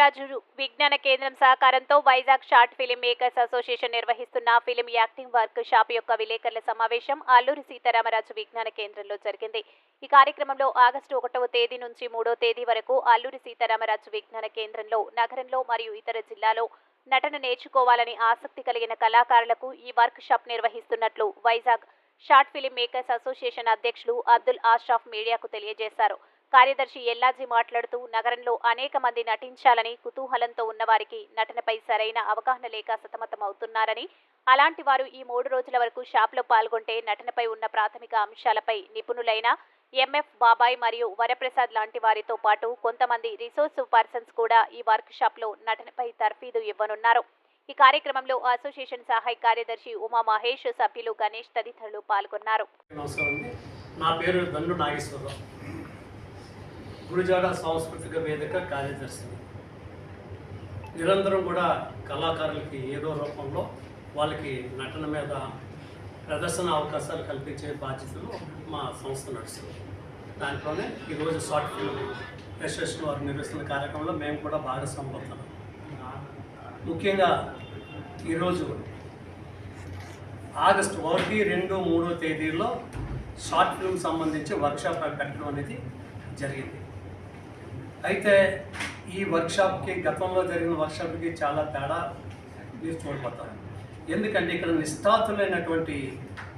రామరాజు విజ్ఞాన కేంద్రం సహకారంతో Vizag short film makers association నిర్వహిస్తున్న ఫిలిం యాక్టింగ్ వర్క్ షాప్ యొక్క విలేకరుల సమావేశం అల్లూరి సీతారామరాజు విజ్ఞాన కేంద్రంలో జరిగింది. ఈ కార్యక్రమంలో ఆగస్టు 1వ తేదీ నుంచి 3వ తేదీ వరకు అల్లూరి సీతారామరాజు విజ్ఞాన కేంద్రంలో నగరంలో మరియు ఇతర జిల్లాలో నటన నేర్చుకోవాలని ఆసక్తి కలిగిన కళాకారులకు ఈ వర్క్ షాప్ నిర్వహిస్తున్నట్లు Vizag short film makers association అధ్యక్షులు అబ్దుల్ ఆష్రాఫ్ మీడియాకు తెలియజేశారు. కార్యదర్శి ఎల్లాజీ మాట్లాడుతూ నగరంలో అనేక మంది నటించాలని కుతూహలంతో ఉన్నవారికి నటనపై సరైన అవగాహన లేక సతమతమవుతున్నారని, అలాంటి వారు ఈ 3 రోజుల వరకు షాప్లో పాల్గొంటే నటనపై ఉన్న ప్రాథమిక అంశాలపై నిపుణులైన ఎంఎఫ్ బాబాయ్ మరియు వరప్రసాద్ లాంటి వారితో పాటు కొంతమంది రిసోర్స్ పర్సన్స్ కూడా ఈ వర్క్ షాప్లో నటనపై తర్ఫీదు ఇవ్వనున్నారు. ఈ కార్యక్రమంలో అసోసియేషన్ సహాయ కార్యదర్శి ఉమా మహేష్, సభ్యులు గణేష్ తదితరులు పాల్గొన్నారు. నా పేరు దండు నాగేశ్వరరావు, గుడిజాడ సాంస్కృతిక వేదిక కార్యదర్శిని. నిరంతరం కూడా కళాకారులకి ఏదో రూపంలో వాళ్ళకి నటన మీద ప్రదర్శన అవకాశాలు కల్పించే బాధ్యతలు మా సంస్థ నడుస్తుంది. దాంట్లోనే ఈరోజు షార్ట్ ఫిల్మ్ అసోసియేషన్ వారు నిర్వహిస్తున్న కార్యక్రమంలో మేము కూడా భాగస్వామ్యం అవుతున్నాం. ముఖ్యంగా ఈరోజు ఆగస్టు 1, 2, 3వ తేదీల్లో షార్ట్ ఫిల్మ్ సంబంధించి వర్క్షాప్ పెట్టడం అనేది జరిగింది. అయితే ఈ వర్క్షాప్కి గతంలో జరిగిన వర్క్షాప్కి చాలా తేడా మీరు చూడబోతారు. ఎందుకంటే ఇక్కడ నిష్ఠాతులైనటువంటి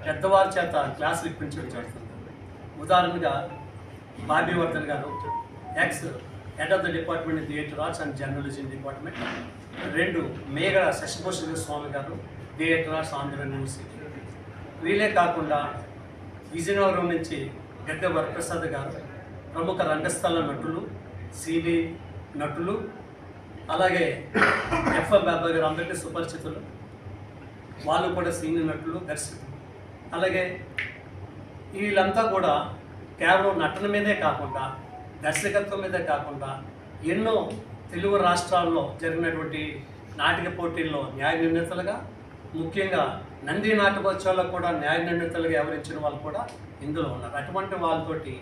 పెద్దవారి చేత క్లాసులు ఇప్పించడం జరుగుతుంది. ఉదాహరణగా Bobby Vardhan garu, ex head of the department theatre arts and journalism department. 2 Meghada Sasibhushana Swamy garu, theatre arts Andhra university. వీళ్ళే కాకుండా విజయనగరం నుంచి గద్దె వరప్రసాద్ గారు, ప్రముఖ రంగస్థల నటులు, సీడీ నటులు, అలాగే ఎఫ్ఎం బాబాయ్ గారు అందరికీ సుపరిచితులు, వాళ్ళు కూడా సీనియర్ నటులు, దర్శకులు. అలాగే వీళ్ళంతా కూడా కేవలం నటన మీదే కాకుండా దర్శకత్వం మీదే కాకుండా ఎన్నో తెలుగు రాష్ట్రాల్లో జరిగినటువంటి నాటక పోటీల్లో న్యాయ నిర్ణేతలుగా, ముఖ్యంగా నంది నాటకోత్సవాల్లో కూడా న్యాయ నిర్ణేతలుగా వ్యవహరించిన వాళ్ళు కూడా ఇందులో ఉన్నారు. అటువంటి వాళ్ళతోటి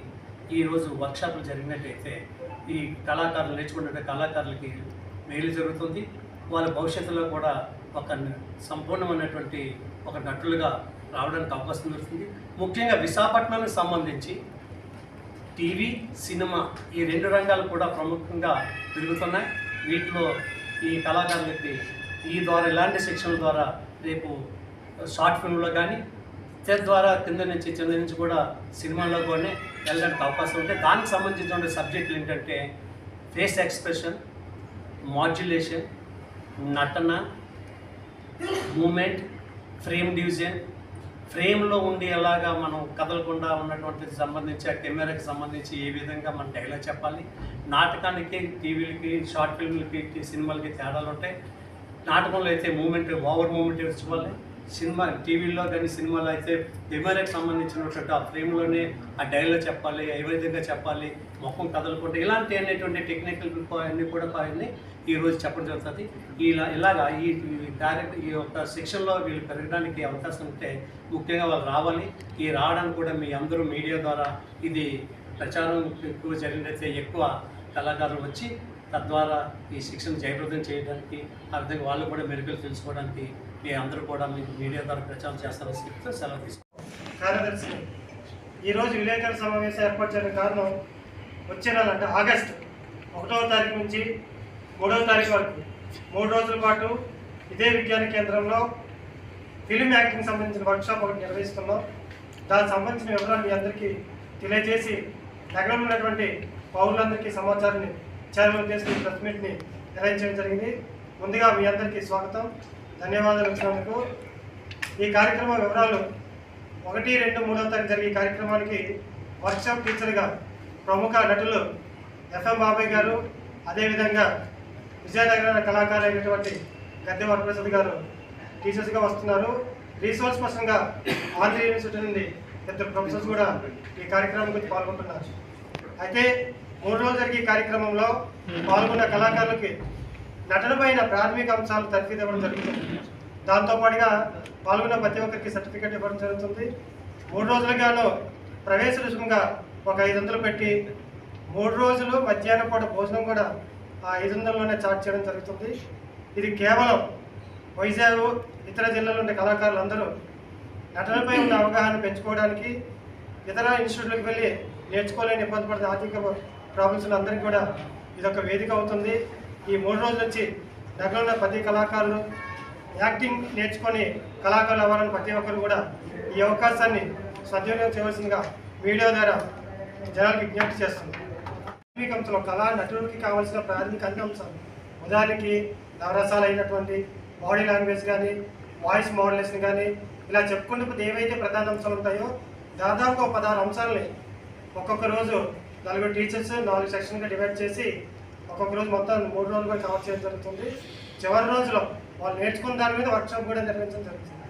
ఈరోజు వర్క్షాపులు జరిగినట్టయితే ఈ కళాకారులు నేర్చుకునే కళాకారులకి మేలు జరుగుతుంది. వాళ్ళ భవిష్యత్తులో కూడా ఒక సంపూర్ణమైనటువంటి ఒక నటులుగా రావడానికి అవకాశం దొరుకుతుంది. ముఖ్యంగా విశాఖపట్నానికి సంబంధించి టీవీ, సినిమా ఈ 2 రంగాలు కూడా ప్రముఖంగా పెరుగుతున్నాయి. వీటిలో ఈ కళాకారులకి ఈ ద్వారా ఇలాంటి శిక్షణ ద్వారా రేపు షార్ట్ ఫిల్మ్లో కానీ ద్వారా కింద నుంచి కూడా సినిమాల్లో కూడా వెళ్ళడానికి అవకాశం ఉంటే దానికి సంబంధించిన సబ్జెక్టులు ఏంటంటే ఫేస్ ఎక్స్ప్రెషన్, మాడ్యులేషన్, నటన, మూమెంట్, ఫ్రేమ్ డివిజన్, ఫ్రేమ్లో ఉండి ఎలాగా మనం కదలకుండా ఉన్నటువంటి సంబంధించి ఆ కెమెరాకి సంబంధించి ఏ విధంగా మనం డైలాగ్ చెప్పాలి. నాటకానికి, టీవీలకి, షార్ట్ ఫిల్మ్లకి, సినిమాలకి తేడాలు ఉంటాయి. నాటకంలో అయితే మూమెంట్, ఓవర్ మూమెంట్ ఇవ్వాలి. సినిమా టీవీలో కానీ సినిమాలో అయితే కెమెరాకి సంబంధించినటువంటి ఆ ఫ్రేమ్లోనే ఆ డైలాగ్ చెప్పాలి, ఏ విధంగా చెప్పాలి, ముఖం కదలకుండా ఇలాంటి అనేటువంటి టెక్నికల్ అన్నీ కూడా అవన్నీ ఈరోజు చెప్పడం జరుగుతుంది. ఇలాగా ఈ డైరెక్ట్ ఈ యొక్క సెక్షన్లో వీళ్ళు పెరగడానికి అవకాశం ఉంటే ముఖ్యంగా వాళ్ళు రావాలి. ఈ రావడానికి కూడా మీ అందరూ మీడియా ద్వారా ఇది ప్రచారం ఎక్కువ జరిగినట్లయితే ఎక్కువ కళాకారులు వచ్చి తద్వారా ఈ శిక్షణ జయప్రదం చేయడానికి, ఆ విధంగా వాళ్ళు కూడా మెరుగులు తెలుసుకోవడానికి మీ అందరూ కూడా మీకు మీడియా ద్వారా ప్రచారం చేస్తారని చెప్తూ సెలవు తీసుకుంటాం. కార్యదర్శి ఈరోజు విలేకరుల సమావేశం ఏర్పాటు చేయడం కారణం, వచ్చే నెల అంటే ఆగస్టు 1వ తారీఖు నుంచి 3వ తారీఖు వరకు 3 రోజుల పాటు ఇదే విజ్ఞాన కేంద్రంలో ఫిలిం యాక్టింగ్ సంబంధించిన వర్క్షాప్ ఒకటి నిర్వహిస్తున్నాం. దానికి సంబంధించిన వివరాలు మీ అందరికీ తెలియజేసి నగరంలో ఉన్నటువంటి పౌరులందరికీ సమాచారాన్ని చేరవేల ఉద్దేశంతో ప్రెస్ మీట్ని అరేంజ్ చేయడం జరిగింది. ముందుగా మీ అందరికీ స్వాగతం, ధన్యవాదాలు వచ్చినందుకు. ఈ కార్యక్రమం వివరాలు 1, 2, 3వ తారీఖు జరిగే కార్యక్రమానికి వర్క్షాప్ టీచర్గా ప్రముఖ నటులు ఎఫ్ఎం బాబాయ్ గారు, అదేవిధంగా విజయనగర కళాకారు అయినటువంటి గద్దె వరప్రసాద్ గారు టీచర్స్గా వస్తున్నారు. రీసోర్స్ పర్సన్గా ఆంధ్ర యూనివర్సిటీ నుండి 2 ప్రొఫెసర్స్ కూడా ఈ కార్యక్రమం గురించి పాల్గొంటున్నారు. అయితే 3 రోజులు జరిగే కార్యక్రమంలో పాల్గొన్న కళాకారులకి నటన పైన ప్రాథమిక అంశాలు తర్ఫీదు ఇవ్వడం జరుగుతుంది. దాంతోపాటుగా పాల్గొన్న ప్రతి ఒక్కరికి సర్టిఫికెట్ ఇవ్వడం జరుగుతుంది. 3 రోజులుగాను ప్రవేశ రుసుముగా ఒక 500 పెట్టి 3 రోజులు మధ్యాహ్నం పూట భోజనం కూడా ఆ 500లోనే చార్జ్ చేయడం జరుగుతుంది. ఇది కేవలం వైజాగ్ ఇతర జిల్లాలో ఉండే కళాకారులందరూ నటనపై ఉన్న అవగాహన పెంచుకోవడానికి, ఇతర ఇన్స్టిట్యూట్లకు వెళ్ళి నేర్చుకోలేని ఇబ్బంది పడిన ఆర్థిక ప్రాబ్లమ్స్ అందరికీ కూడా ఇదొక వేదిక అవుతుంది. ఈ 3 రోజుల నుంచి నగరంలో ఉన్న ప్రతి కళాకారులు యాక్టింగ్ నేర్చుకొని కళాకారులు అవ్వాలని ప్రతి ఒక్కరు కూడా ఈ అవకాశాన్ని సద్వినియోగం చేయవలసిందిగా మీడియా ద్వారా జనాలకు విజ్ఞప్తి చేస్తుంది. ప్రాథమిక అంశాలు కళా నటుడికి కావాల్సిన ప్రాథమిక అన్ని అంశాలు, ఉదాహరణకి నవరసాలు అయినటువంటి బాడీ లాంగ్వేజ్ కానీ, వాయిస్ మోడ్యులేషన్ కానీ, ఇలా చెప్పుకుంటూ ఏవైతే ప్రధాన అంశాలు ఉంటాయో దాదాపు 16 అంశాలని ఒక్కొక్క రోజు 4 టీచర్స్ 4 సెక్షన్గా డివైడ్ చేసి ఒక్కొక్క రోజు మొత్తం 3 రోజులు కూడా కవర్ చేయడం జరుగుతుంది. చివరి రోజులో వాళ్ళు నేర్చుకున్న దాని మీద వర్క్షాప్ కూడా నిర్వహించడం జరుగుతుంది.